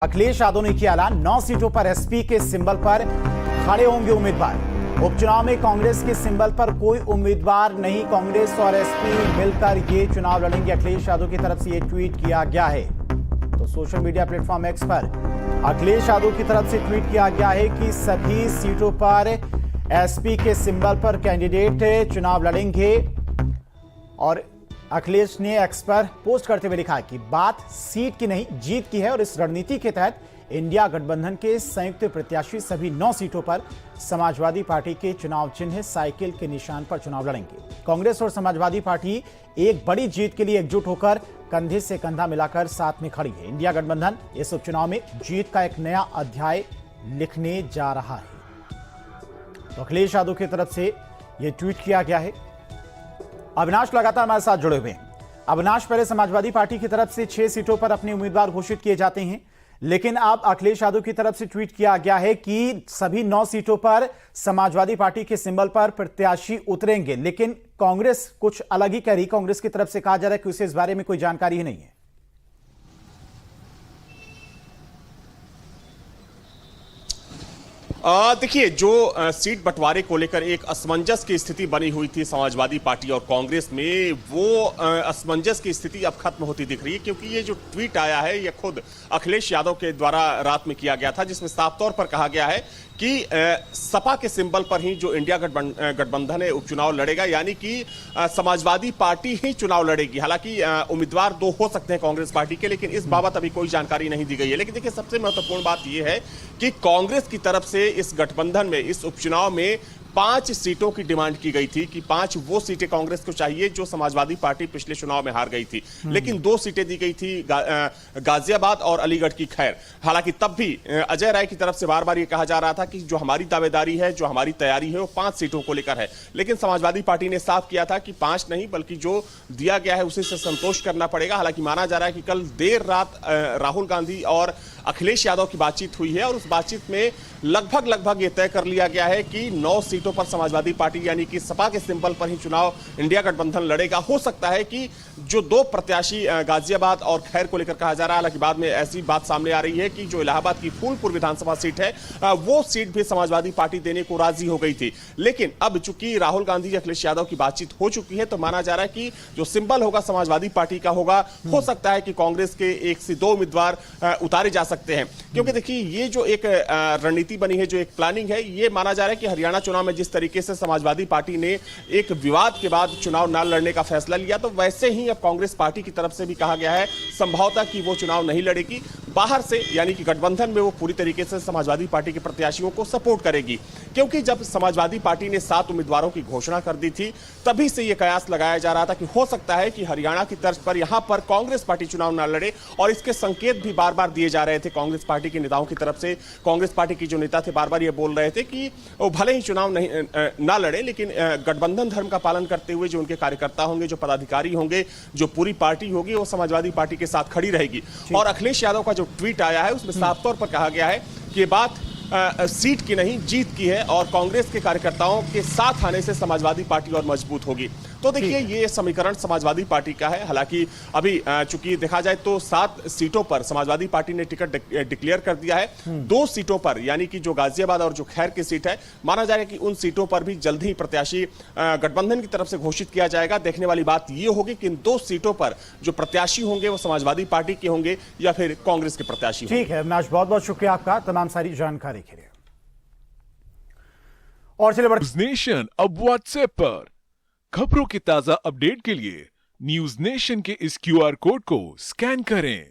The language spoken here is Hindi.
अखिलेश यादव ने किया ऐलान, 9 सीटों पर एसपी के सिंबल पर खड़े होंगे उम्मीदवार। उपचुनाव में कांग्रेस के सिंबल पर कोई उम्मीदवार नहीं, कांग्रेस और एसपी मिलकर ये चुनाव लड़ेंगे। अखिलेश यादव की तरफ से ये ट्वीट किया गया है। तो सोशल मीडिया प्लेटफॉर्म एक्स पर अखिलेश यादव की तरफ से ट्वीट किया गया है कि सभी सीटों पर एसपी के सिंबल पर कैंडिडेट चुनाव लड़ेंगे। और अखिलेश ने एक्स पर पोस्ट करते हुए लिखा कि बात सीट की नहीं जीत की है और इस रणनीति के तहत इंडिया गठबंधन के संयुक्त प्रत्याशी सभी 9 सीटों पर समाजवादी पार्टी के चुनाव चिन्ह साइकिल के निशान पर चुनाव लड़ेंगे। कांग्रेस और समाजवादी पार्टी एक बड़ी जीत के लिए एकजुट होकर कंधे से कंधा मिलाकर साथ में खड़ी है। इंडिया गठबंधन इस उपचुनाव में जीत का एक नया अध्याय लिखने जा रहा है। तो अखिलेश यादव की तरफ से यह ट्वीट किया गया है। अविनाश लगातार हमारे साथ जुड़े हुए हैं। अविनाश, पहले समाजवादी पार्टी की तरफ से 6 सीटों पर अपने उम्मीदवार घोषित किए जाते हैं, लेकिन अब अखिलेश यादव की तरफ से ट्वीट किया गया है कि सभी 9 सीटों पर समाजवादी पार्टी के सिंबल पर प्रत्याशी उतरेंगे। लेकिन कांग्रेस कुछ अलग ही कह रही। कांग्रेस की तरफ से कहा जा रहा है कि उसे इस बारे में कोई जानकारी ही नहीं है। देखिए, जो सीट बंटवारे को लेकर एक असमंजस की स्थिति बनी हुई थी समाजवादी पार्टी और कांग्रेस में, वो असमंजस की स्थिति अब खत्म होती दिख रही है, क्योंकि ये जो ट्वीट आया है ये खुद अखिलेश यादव के द्वारा रात में किया गया था, जिसमें साफ तौर पर कहा गया है कि सपा के सिंबल पर ही जो इंडिया गठबंधन है उपचुनाव लड़ेगा, यानी कि समाजवादी पार्टी ही चुनाव लड़ेगी। हालांकि उम्मीदवार 2 हो सकते हैं कांग्रेस पार्टी के, लेकिन इस बाबत अभी कोई जानकारी नहीं दी गई है। लेकिन देखिए, सबसे महत्वपूर्ण बात यह है कि कांग्रेस की तरफ से इस गठबंधन में, इस उपचुनाव में 5 सीटों की डिमांड की गई थी कि 5 वो सीटें कांग्रेस को चाहिए जो समाजवादी पार्टी पिछले चुनाव में हार गई थी। लेकिन 2 सीटें दी गई थी, गाजियाबाद और अलीगढ़ की। खैर, हालांकि तब भी अजय राय की तरफ से बार बार ये कहा जा रहा था कि जो हमारी दावेदारी है, जो हमारी तैयारी है, वो 5 सीटों को लेकर है। लेकिन समाजवादी पार्टी ने साफ किया था कि 5 नहीं, बल्कि जो दिया गया है उसी से संतोष करना पड़ेगा। हालांकि माना जा रहा है कि कल देर रात राहुल गांधी और अखिलेश यादव की बातचीत हुई है और उस बातचीत में लगभग ये तय कर लिया गया है कि 9 सीटों पर समाजवादी पार्टी यानी कि सपा के सिंबल पर ही चुनाव इंडिया गठबंधन लड़ेगा। हो सकता है कि जो 2 प्रत्याशी गाजियाबाद और खैर को लेकर कहा जा रहा है, हालांकि बाद में ऐसी बात सामने आ रही है कि जो इलाहाबाद की फूलपुर विधानसभा सीट है, वो सीट भी समाजवादी पार्टी देने को राजी हो गई थी। लेकिन अब चूंकि राहुल गांधी अखिलेश यादव की बातचीत हो चुकी है, तो माना जा रहा है कि जो सिंबल होगा समाजवादी पार्टी का होगा। हो सकता है कि कांग्रेस के 1 से 2 उम्मीदवार उतारे जा सकते हैं, क्योंकि देखिए, ये जो एक रणनीति बनी है, जो एक प्लानिंग है, ये माना जा रहा है कि हरियाणा चुनाव में जिस तरीके से समाजवादी पार्टी ने एक विवाद के बाद चुनाव न लड़ने का फैसला लिया, तो वैसे ही अब कांग्रेस पार्टी की तरफ से भी कहा गया है संभवतः कि वो चुनाव नहीं लड़ेगी। बाहर से यानी कि गठबंधन में वो पूरी तरीके से समाजवादी पार्टी के प्रत्याशियों को सपोर्ट करेगी, क्योंकि जब समाजवादी पार्टी ने 7 उम्मीदवारों की घोषणा कर दी थी, तभी से यह कयास लगाया जा रहा था कि हो सकता है कि हरियाणा की तर्ज पर यहां पर कांग्रेस पार्टी चुनाव न लड़े। और इसके संकेत भी बार बार दिए जा रहे थे कांग्रेस पार्टी के नेताओं की तरफ से। कांग्रेस पार्टी के जो नेता थे बार बार ये बोल रहे थे कि वो भले ही चुनाव नहीं ना लड़े, लेकिन गठबंधन धर्म का पालन करते हुए जो उनके कार्यकर्ता होंगे, जो पदाधिकारी होंगे, जो पूरी पार्टी होगी, वो समाजवादी पार्टी के साथ खड़ी रहेगी। और अखिलेश यादव का जो ट्वीट आया है उसमें साफ तौर पर कहा गया है कि बात सीट की नहीं जीत की है और कांग्रेस के कार्यकर्ताओं के साथ आने से समाजवादी पार्टी और मजबूत होगी। तो देखिए, ये समीकरण समाजवादी पार्टी का है। हालांकि अभी चूंकि देखा जाए तो 7 सीटों पर समाजवादी पार्टी ने टिकट डिक्लेयर कर दिया है। 2 सीटों पर यानी कि जो गाजियाबाद और जो खैर की सीट है, माना जाएगा कि उन सीटों पर भी जल्द ही प्रत्याशी गठबंधन की तरफ से घोषित किया जाएगा। देखने वाली बात यह होगी कि इन 2 सीटों पर जो प्रत्याशी होंगे वो समाजवादी पार्टी के होंगे या फिर कांग्रेस के प्रत्याशी होंगे। ठीक है अविनाश, बहुत बहुत शुक्रिया आपका तमाम सारी जानकारी के लिए। और चलिए न्यूज नेशन अब व्हाट्सएप पर खबरों की ताजा अपडेट के लिए न्यूज नेशन के इस QR कोड को स्कैन करें।